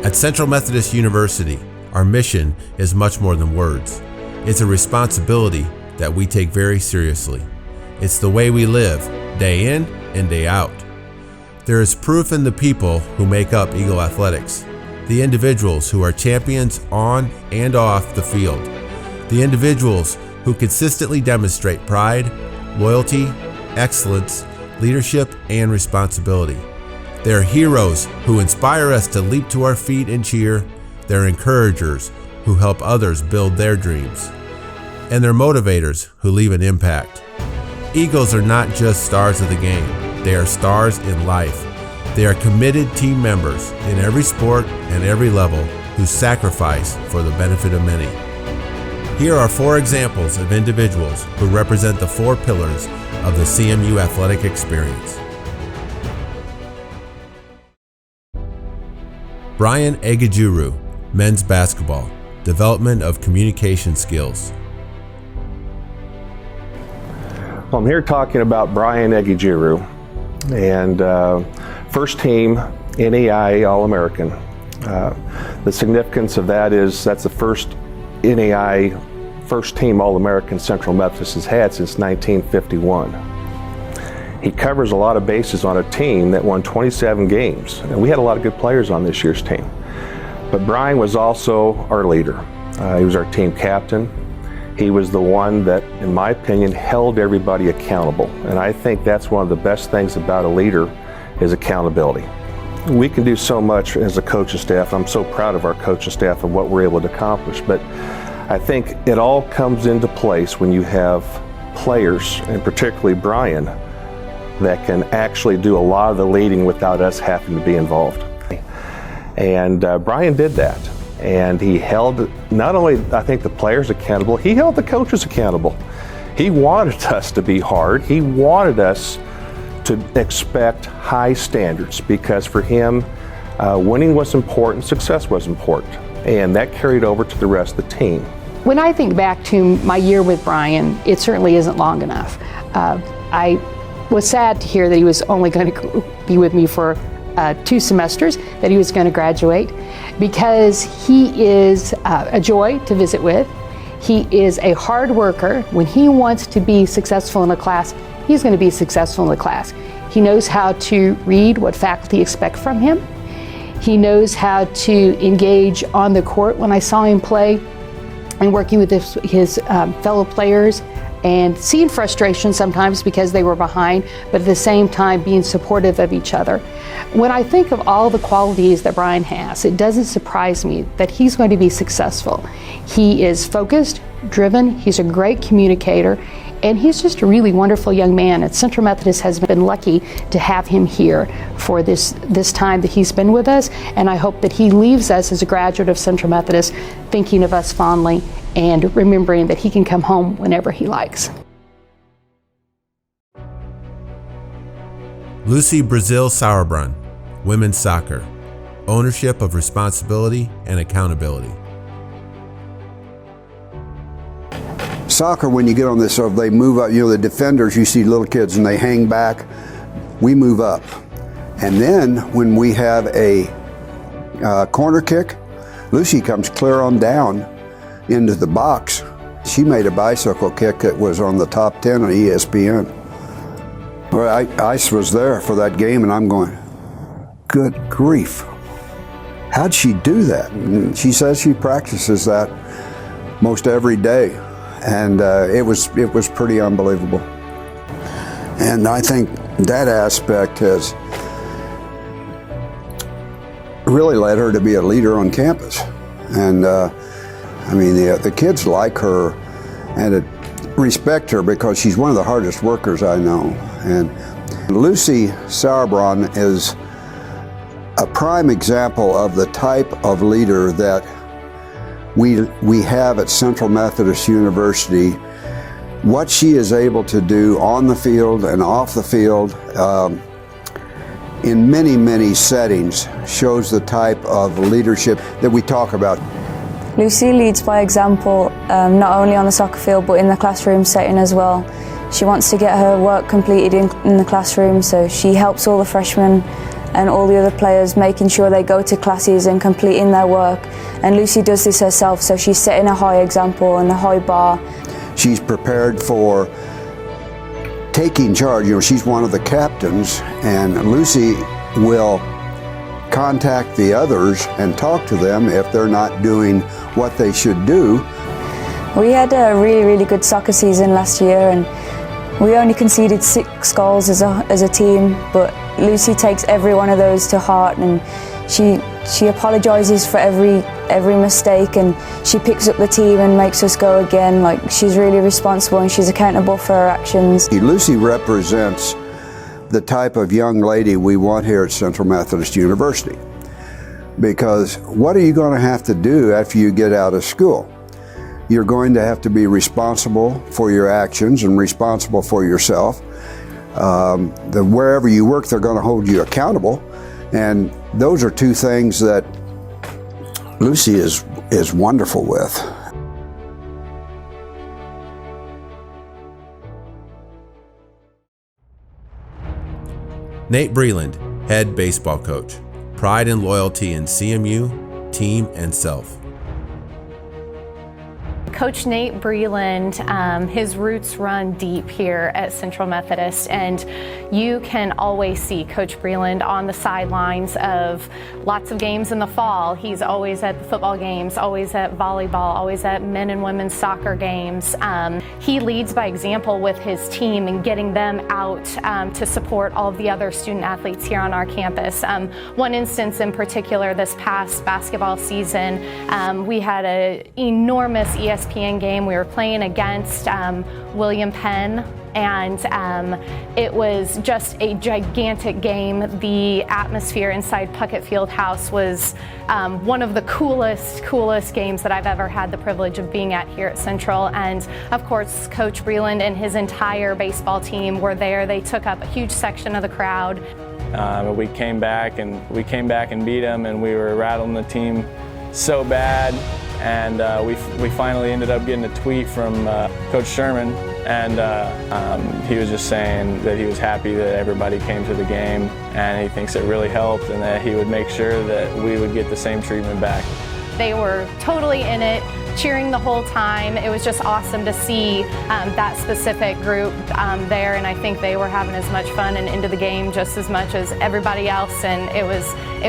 At Central Methodist University, our mission is much more than words. It's a responsibility that we take very seriously. It's the way we live, day in and day out. There is proof in the people who make up Eagle Athletics, the individuals who are champions on and off the field, the individuals who consistently demonstrate pride, loyalty, excellence, leadership, and responsibility. They're heroes who inspire us to leap to our feet and cheer. They're encouragers who help others build their dreams. And they're motivators who leave an impact. Eagles are not just stars of the game. They are stars in life. They are committed team members in every sport and every level who sacrifice for the benefit of many. Here are 4 examples of individuals who represent the 4 pillars of the CMU athletic experience. Brian Egejuru, men's basketball, development of communication skills. Well, I'm here talking about Brian Egejuru, and first team NAIA All-American. The significance of that is that's the first NAIA first team All-American Central Methodist has had since 1951. He covers a lot of bases on a team that won 27 games, and we had a lot of good players on this year's team. But Brian was also our leader. He was our team captain. He was the one that, in my opinion, held everybody accountable. And I think that's one of the best things about a leader is accountability. We can do so much as a coaching staff. I'm so proud of our coaching staff and what we're able to accomplish. But I think it all comes into place when you have players, and particularly Brian, that can actually do a lot of the leading without us having to be involved. And Brian did that. And he held not only, I think, the players accountable, he held the coaches accountable. He wanted us to be hard. He wanted us to expect high standards because for him, winning was important, success was important. And that carried over to the rest of the team. When I think back to my year with Brian, it certainly isn't long enough. I was sad to hear that he was only going to be with me for 2 semesters, that he was going to graduate, because he is a joy to visit with. He is a hard worker. When he wants to be successful in a class, he's going to be successful in the class. He knows how to read what faculty expect from him. He knows how to engage on the court. When I saw him play and working with his fellow players, and seeing frustration sometimes because they were behind, but at the same time being supportive of each other. When I think of all the qualities that Brian has, it doesn't surprise me that he's going to be successful. He is focused, driven, he's a great communicator, and he's just a really wonderful young man. And Central Methodist has been lucky to have him here for this time that he's been with us, and I hope that he leaves us as a graduate of Central Methodist thinking of us fondly and remembering that he can come home whenever he likes. Lucy Brazil Sauerbrunn, women's soccer, ownership of responsibility and accountability. Soccer, when you get on this, so they move up, the defenders, you see little kids and they hang back, we move up. And then when we have a corner kick, Lucy comes clear on down into the box. She made a bicycle kick that was on the top 10 on ESPN. Well, Ice was there for that game, and I'm going, good grief. How'd she do that? And she says she practices that most every day, and it was pretty unbelievable. And I think that aspect has really led her to be a leader on campus. And the kids like her and respect her because she's one of the hardest workers I know. And Lucy Sauerbrunn is a prime example of the type of leader that we have at Central Methodist University. What she is able to do on the field and off the field in many, many settings shows the type of leadership that we talk about. Lucy leads by example, not only on the soccer field but in the classroom setting as well. She wants to get her work completed in the classroom, so she helps all the freshmen and all the other players, making sure they go to classes and completing their work. And Lucy does this herself, so she's setting a high example and a high bar. She's prepared for taking charge. You know, she's one of the captains, and Lucy will contact the others and talk to them if they're not doing what they should do. We had a really, really good soccer season last year, and we only conceded 6 goals as a team, but Lucy takes every one of those to heart, and she apologizes for every mistake, and she picks up the team and makes us go again. Like, she's really responsible and she's accountable for her actions. Lucy represents the type of young lady we want here at Central Methodist University, because what are you going to have to do after you get out of school? You're going to have to be responsible for your actions and responsible for yourself. Wherever you work, they're going to hold you accountable, and those are 2 things that Lucy is wonderful with. Nate Breland, head baseball coach. Pride and loyalty in CMU, team, and self. Coach Nate Breland, his roots run deep here at Central Methodist, and you can always see Coach Breland on the sidelines of lots of games in the fall. He's always at the football games, always at volleyball, always at men and women's soccer games. He leads by example with his team and getting them out to support all of the other student athletes here on our campus. One instance in particular, this past basketball season, we had an enormous ESPN game. We were playing against William Penn, and it was just a gigantic game. The atmosphere inside Puckett Fieldhouse was one of the coolest games that I've ever had the privilege of being at here at Central. And of course, Coach Breland and his entire baseball team were there. They took up a huge section of the crowd. We came back and beat them, and we were rattling the team so bad. And we finally ended up getting a tweet from Coach Sherman, and he was just saying that he was happy that everybody came to the game, and he thinks it really helped, and that he would make sure that we would get the same treatment back. They were totally in it, cheering the whole time. It was just awesome to see that specific group there, and I think they were having as much fun and into the game just as much as everybody else, and it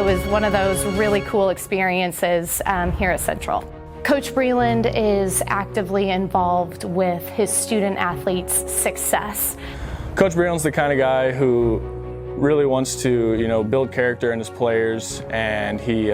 was one of those really cool experiences here at Central. Coach Breland is actively involved with his student athletes' success. Coach Breland's the kind of guy who really wants to, build character in his players, and he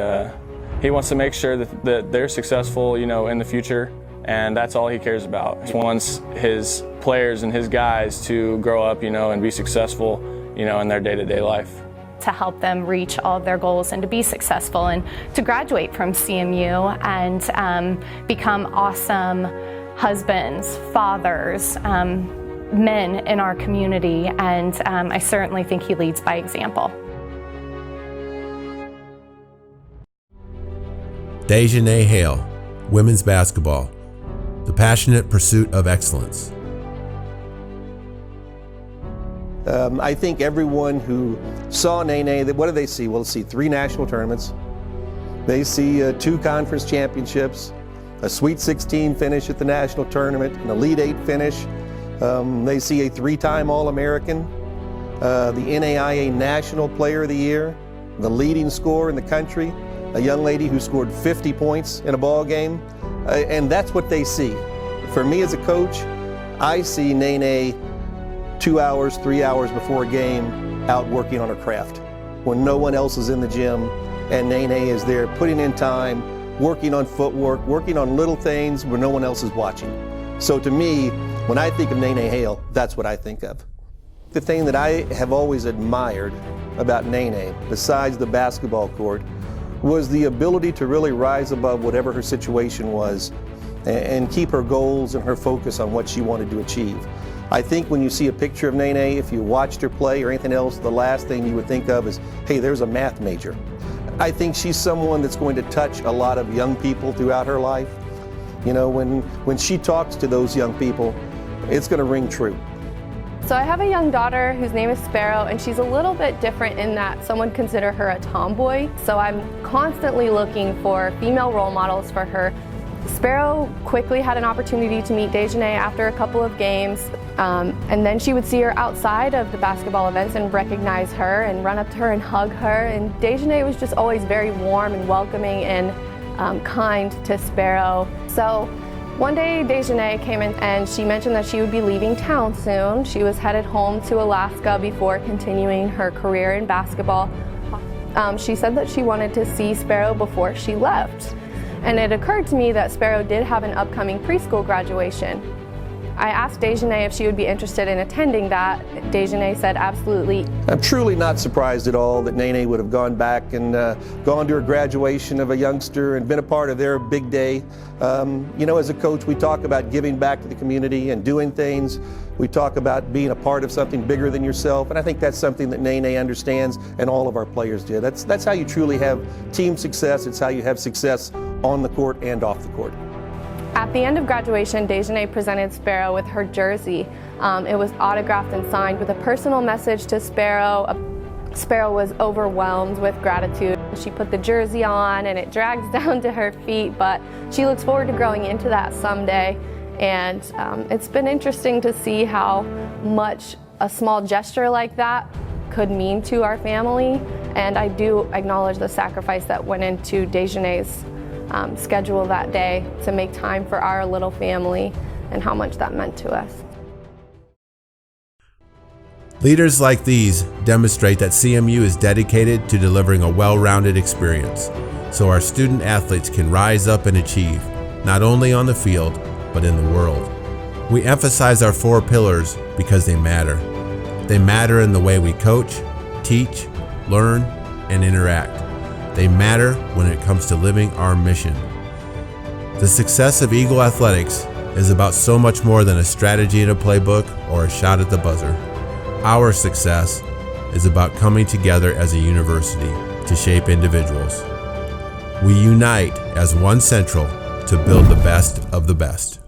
wants to make sure that they're successful, in the future, and that's all he cares about. He wants his players and his guys to grow up, and be successful, in their day-to-day life. To help them reach all of their goals and to be successful and to graduate from CMU and become awesome husbands, fathers, men in our community, and I certainly think he leads by example. Dejanay Hale, women's basketball. The passionate pursuit of excellence. I think everyone who saw Nene, what do they see? Well, they see 3 national tournaments. They see 2 conference championships, a Sweet 16 finish at the national tournament, an Elite 8 finish. They see a 3-time All-American, the NAIA National Player of the Year, the leading scorer in the country, a young lady who scored 50 points in a ball game, and that's what they see. For me as a coach, I see Nene 2 hours, 3 hours before a game out working on her craft when no one else is in the gym, and Nene is there putting in time, working on footwork, working on little things where no one else is watching. So to me, when I think of Nene Hale, that's what I think of. The thing that I have always admired about Nene, besides the basketball court, was the ability to really rise above whatever her situation was and keep her goals and her focus on what she wanted to achieve. I think when you see a picture of Nene, if you watched her play or anything else, the last thing you would think of is, hey, there's a math major. I think she's someone that's going to touch a lot of young people throughout her life. When she talks to those young people, it's going to ring true. So So I have a young daughter whose name is Sparrow, and she's a little bit different in that some would consider her a tomboy. So I'm constantly looking for female role models for her. Sparrow quickly had an opportunity to meet Dejanay after a couple of games, and then she would see her outside of the basketball events and recognize her and run up to her and hug her. And Dejanay was just always very warm and welcoming and kind to Sparrow. So one day Dejanay came in and she mentioned that she would be leaving town soon. She was headed home to Alaska before continuing her career in basketball. She said that she wanted to see Sparrow before she left. And it occurred to me that Sparrow did have an upcoming preschool graduation. I asked Dejanay if she would be interested in attending that. Dejanay said absolutely. I'm truly not surprised at all that Nene would have gone back and gone to her graduation of a youngster and been a part of their big day. You know, as a coach, we talk about giving back to the community and doing things. We talk about being a part of something bigger than yourself, and I think that's something that Nene understands, and all of our players did. That's how you truly have team success. It's how you have success on the court and off the court. At the end of graduation, Dejanay presented Sparrow with her jersey. It was autographed and signed with a personal message to Sparrow. Sparrow was overwhelmed with gratitude. She put the jersey on and it drags down to her feet, but she looks forward to growing into that someday. And it's been interesting to see how much a small gesture like that could mean to our family. And I do acknowledge the sacrifice that went into Dejanay's schedule that day to make time for our little family and how much that meant to us. Leaders like these demonstrate that CMU is dedicated to delivering a well-rounded experience so our student athletes can rise up and achieve, not only on the field, but in the world. We emphasize our 4 pillars because they matter. They matter in the way we coach, teach, learn, and interact. They matter when it comes to living our mission. The success of Eagle Athletics is about so much more than a strategy in a playbook or a shot at the buzzer. Our success is about coming together as a university to shape individuals. We unite as one Central to build the best of the best.